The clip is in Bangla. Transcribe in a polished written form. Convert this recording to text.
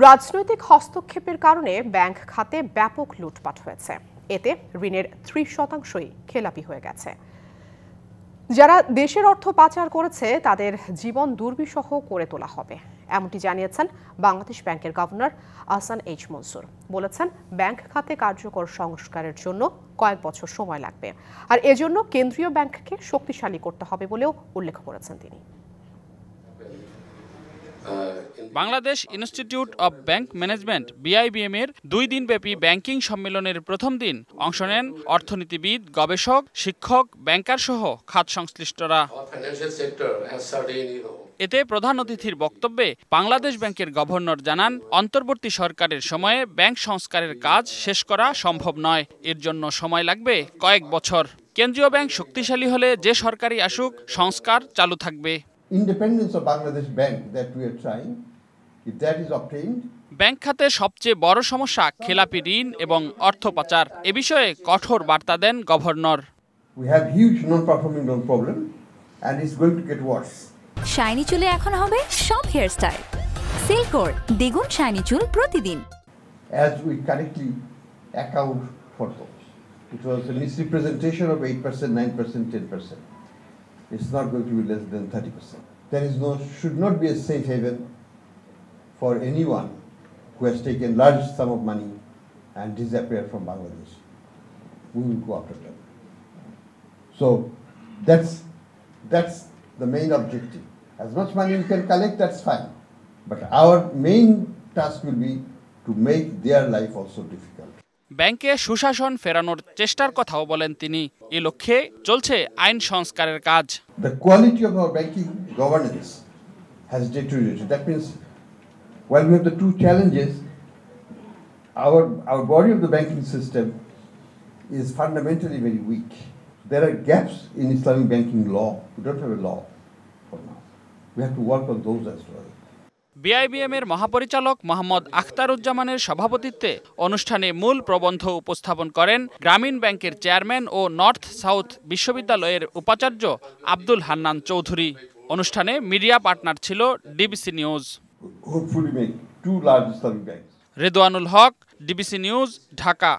রাজনৈতিক হস্তক্ষেপের কারণে ব্যাংক খাতে ব্যাপক লুটপাট হয়েছে। এতে ঋণের ৩০% খেলাপি হয়ে গেছে। যারা দেশের অর্থ পাচার করেছে তাদের জীবন দুর্বিষহ করে তোলা হবে, এমনটি জানিয়েছেন বাংলাদেশ ব্যাংকের গভর্নর আহসান এইচ মনসুর। বলেছেন, ব্যাংক খাতে কার্যকর সংস্কারের জন্য কয়েক বছর সময় লাগবে, আর এজন্য কেন্দ্রীয় ব্যাংককে শক্তিশালী করতে হবে বলেও উল্লেখ করেছেন তিনি। Bangladesh institute of bank management BIBM এর 2 দিনব্যাপী ব্যাংকিং সম্মেলনের প্রথম দিন অংশ নেন অর্থনীতিবিদ, গবেষক, শিক্ষক, ব্যাংকার সহ খাত সংশ্লিষ্টরা। এতে প্রধান অতিথির বক্তব্যে বাংলাদেশ ব্যাংকের গভর্নর জানান, অন্তর্বর্তী সরকারের সময়ে ব্যাংক সংস্কারের কাজ শেষ করা সম্ভব নয়, এর জন্য সময় লাগবে কয়েক বছর। কেন্দ্রীয় ব্যাংক শক্তিশালী হলে যে সরকারই আসুক, সংস্কার চালু থাকবে। Independence of Bangladesh Bank that we are trying, if that is obtained, bank খাতে সবচেয়ে বড় সমস্যা খেলাপি ঋণ এবং অর্থ পাচার। এ বিষয়ে কঠোর বার্তা দেন governor. We have huge non-performing loan problem and it's going to get worse. Shiny চুলে এখন হবে সব হেয়ার স্টাইল। সিল্কোর দ্বিগুণ শাইনি চুল প্রতিদিন। As we correctly account for those, it was a misrepresentation of 8%, 9%, 10%. It's not going to be less than 30%. There is should not be a safe haven for anyone who has taken large sum of money and disappeared from Bangladesh. We will go after them. So that's the main objective. As much money we can collect, that's fine. But our main task will be to make their life also difficult. ব্যাংকে সুশাসন ফেরানোর চেষ্টার কথাও বলেন তিনি। এই লক্ষ্যে চলছে আইন সংস্কারের কাজ। The quality of our banking governance has deteriorated. That means while we have the two challenges, our body of the banking system is fundamentally very weak. There are gaps in Islamic banking law. We don't have a law for now. We have to work on those as well. BIBM এর মহাপরিচালক মোহাম্মদ আখতারুজ্জামানের সভাপতিত্বে অনুষ্ঠানে মূল প্রবন্ধ উপস্থাপন করেন গ্রামীণ ব্যাংকের চেয়ারম্যান ও নর্থ সাউথ বিশ্ববিদ্যালয়ের উপাচার্য আব্দুল হান্নান চৌধুরী। অনুষ্ঠানে মিডিয়া পার্টনার ছিল DBC news. Hopefully make two large Islamic banks. Redwanul Haque, DBC news, Dhaka.